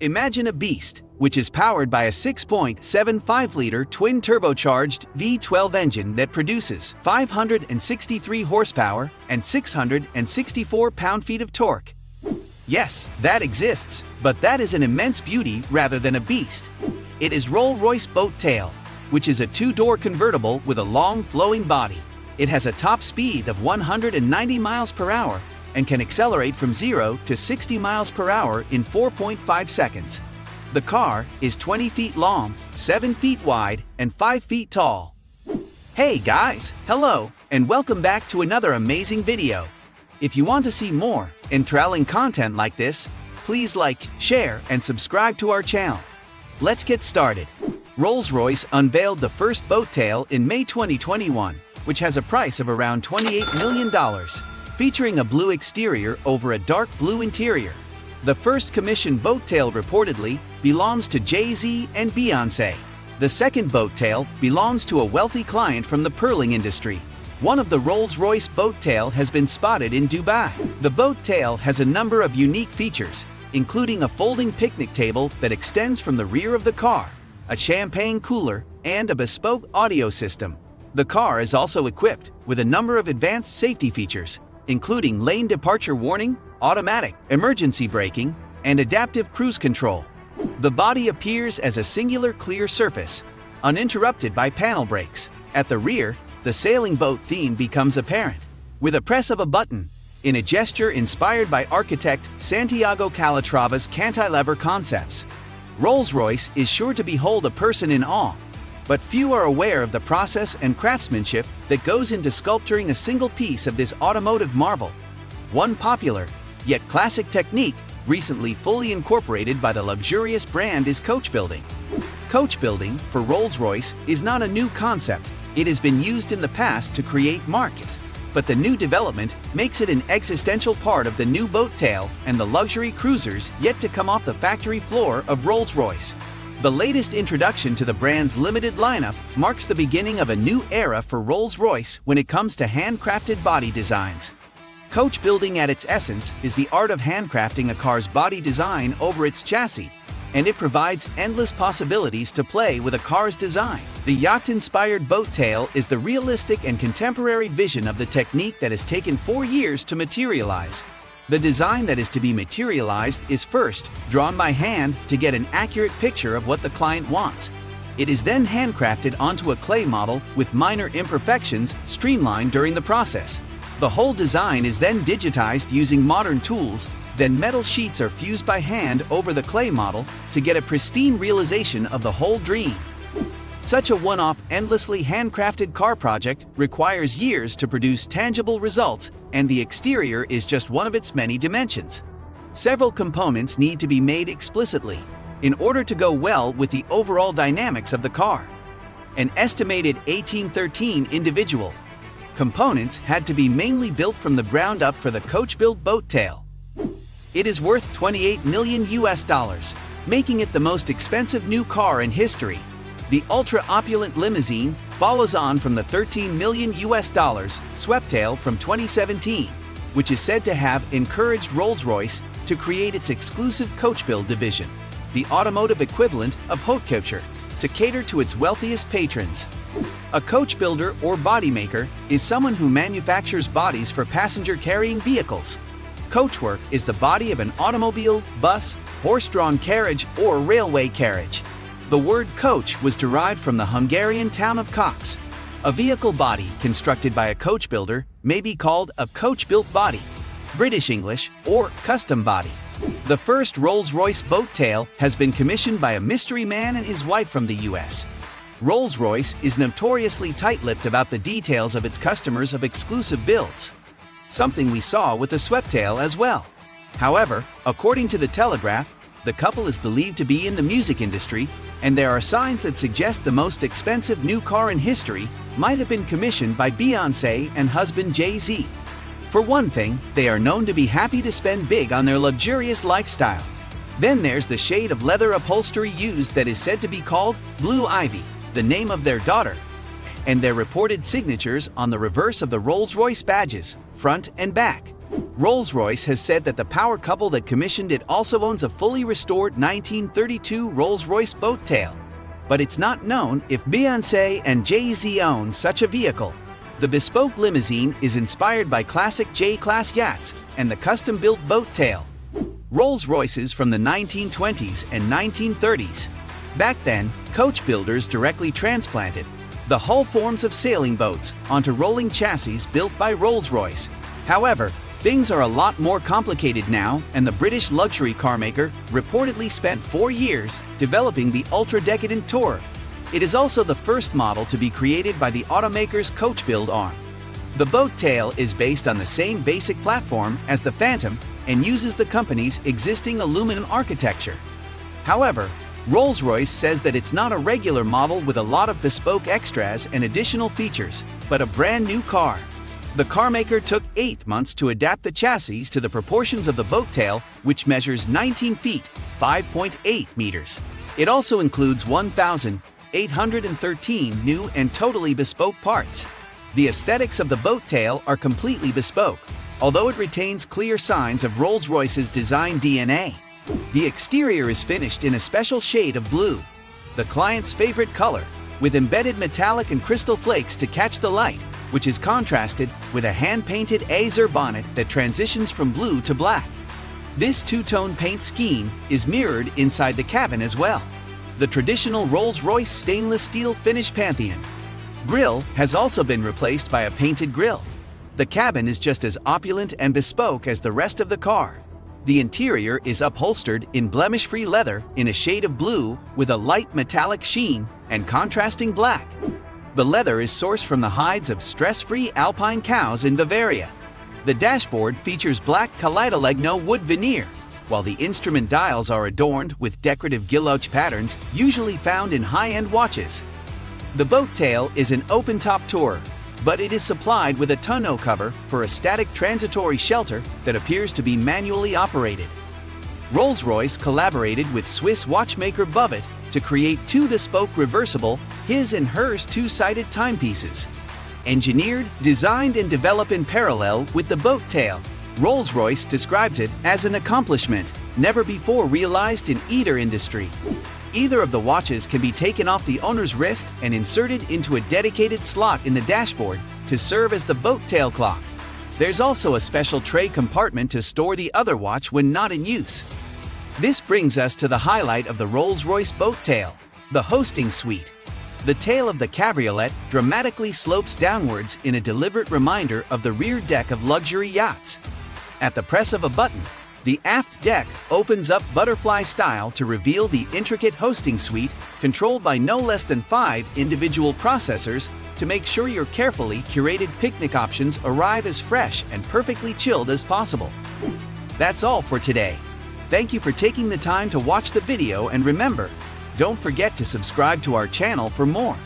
Imagine a beast, which is powered by a 6.75-liter twin-turbocharged V12 engine that produces 563 horsepower and 664 pound-feet of torque. Yes, that exists, but that is an immense beauty rather than a beast. It is Rolls-Royce Boat Tail, which is a two-door convertible with a long, flowing body. It has a top speed of 190 miles per hour and can accelerate from 0 to 60 miles per hour in 4.5 seconds. The car is 20 feet long, 7 feet wide, and 5 feet tall. Hey guys, hello, and welcome back to another amazing video. If you want to see more enthralling content like this, please like, share, and subscribe to our channel. Let's get started. Rolls-Royce unveiled the first boat tail in May 2021, which has a price of around $28 million, featuring a blue exterior over a dark blue interior. The first commissioned boat tail reportedly belongs to Jay-Z and Beyoncé. The second boat tail belongs to a wealthy client from the pearling industry. One of the Rolls-Royce boat tail has been spotted in Dubai. The boat tail has a number of unique features, including a folding picnic table that extends from the rear of the car, a champagne cooler, and a bespoke audio system. The car is also equipped with a number of advanced safety features, including lane departure warning, automatic emergency braking, and adaptive cruise control. The body appears as a singular clear surface, uninterrupted by panel brakes. At the rear, the sailing boat theme becomes apparent. With a press of a button, in a gesture inspired by architect Santiago Calatrava's cantilever concepts, Rolls-Royce is sure to behold a person in awe, but few are aware of the process and craftsmanship that goes into sculpturing a single piece of this automotive marvel. One popular, yet classic technique recently fully incorporated by the luxurious brand is coach building. Coach building, for Rolls-Royce, is not a new concept. It has been used in the past to create markets, but the new development makes it an existential part of the new boat tail and the luxury cruisers yet to come off the factory floor of Rolls-Royce. The latest introduction to the brand's limited lineup marks the beginning of a new era for Rolls-Royce when it comes to handcrafted body designs. Coach building at its essence is the art of handcrafting a car's body design over its chassis, and it provides endless possibilities to play with a car's design. The yacht-inspired boat tail is the realistic and contemporary vision of the technique that has taken 4 years to materialize. The design that is to be materialized is first drawn by hand to get an accurate picture of what the client wants. It is then handcrafted onto a clay model with minor imperfections streamlined during the process. The whole design is then digitized using modern tools, then metal sheets are fused by hand over the clay model to get a pristine realization of the whole dream. Such a one-off, endlessly handcrafted car project requires years to produce tangible results, and the exterior is just one of its many dimensions. Several components need to be made explicitly in order to go well with the overall dynamics of the car. An estimated 1813 individual components had to be mainly built from the ground up for the coach-built boat tail. It is worth $28 million, making it the most expensive new car in history. The ultra-opulent limousine follows on from the $13 million Sweptail from 2017, which is said to have encouraged Rolls-Royce to create its exclusive coach build division, the automotive equivalent of haute couture, to cater to its wealthiest patrons. A coach builder or body maker is someone who manufactures bodies for passenger-carrying vehicles. Coachwork is the body of an automobile, bus, horse-drawn carriage, or railway carriage. The word coach was derived from the Hungarian town of Cox. A vehicle body constructed by a coach builder may be called a coach-built body, British English, or custom body. The first Rolls-Royce boat tail has been commissioned by a mystery man and his wife from the US. Rolls-Royce is notoriously tight-lipped about the details of its customers of exclusive builds, something we saw with the Sweptail as well. However, according to the Telegraph, the couple is believed to be in the music industry, and there are signs that suggest the most expensive new car in history might have been commissioned by Beyoncé and husband Jay-Z. For one thing, they are known to be happy to spend big on their luxurious lifestyle. Then there's the shade of leather upholstery used that is said to be called Blue Ivy, the name of their daughter, and their reported signatures on the reverse of the Rolls-Royce badges, front and back. Rolls-Royce has said that the power couple that commissioned it also owns a fully restored 1932 Rolls-Royce boat tail. But it's not known if Beyoncé and Jay-Z own such a vehicle. The bespoke limousine is inspired by classic J-class yachts and the custom-built boat tail. Rolls-Royces from the 1920s and 1930s. Back then, coach builders directly transplanted the hull forms of sailing boats onto rolling chassis built by Rolls-Royce. However, things are a lot more complicated now, and the British luxury car maker reportedly spent 4 years developing the ultra-decadent Tourer. It is also the first model to be created by the automaker's coach build arm. The boat tail is based on the same basic platform as the Phantom and uses the company's existing aluminum architecture. However, Rolls-Royce says that it's not a regular model with a lot of bespoke extras and additional features, but a brand new car. The carmaker took 8 months to adapt the chassis to the proportions of the boat tail, which measures 19 feet, 5.8 meters. It also includes 1,813 new and totally bespoke parts. The aesthetics of the boat tail are completely bespoke, although it retains clear signs of Rolls-Royce's design DNA. The exterior is finished in a special shade of blue, the client's favorite color, with embedded metallic and crystal flakes to catch the light, which is contrasted with a hand-painted azure bonnet that transitions from blue to black. This two-tone paint scheme is mirrored inside the cabin as well. The traditional Rolls-Royce stainless steel finish Pantheon grille has also been replaced by a painted grille. The cabin is just as opulent and bespoke as the rest of the car. The interior is upholstered in blemish-free leather in a shade of blue with a light metallic sheen and contrasting black. The leather is sourced from the hides of stress-free alpine cows in Bavaria. The dashboard features black kaleidolegno wood veneer, while the instrument dials are adorned with decorative guilloche patterns usually found in high-end watches. The boat tail is an open-top Tourer, but it is supplied with a tonneau cover for a static transitory shelter that appears to be manually operated. Rolls-Royce collaborated with Swiss watchmaker Bubbet to create 2 bespoke reversible his and hers two-sided timepieces. Engineered, designed, and developed in parallel with the boat tail, Rolls-Royce describes it as an accomplishment never before realized in either industry. Either of the watches can be taken off the owner's wrist and inserted into a dedicated slot in the dashboard to serve as the boat tail clock. There's also a special tray compartment to store the other watch when not in use. This brings us to the highlight of the Rolls-Royce boat tail, the hosting suite. The tail of the cabriolet dramatically slopes downwards in a deliberate reminder of the rear deck of luxury yachts. At the press of a button, the aft deck opens up butterfly style to reveal the intricate hosting suite controlled by no less than 5 individual processors to make sure your carefully curated picnic options arrive as fresh and perfectly chilled as possible. That's all for today. Thank you for taking the time to watch the video, and remember, don't forget to subscribe to our channel for more.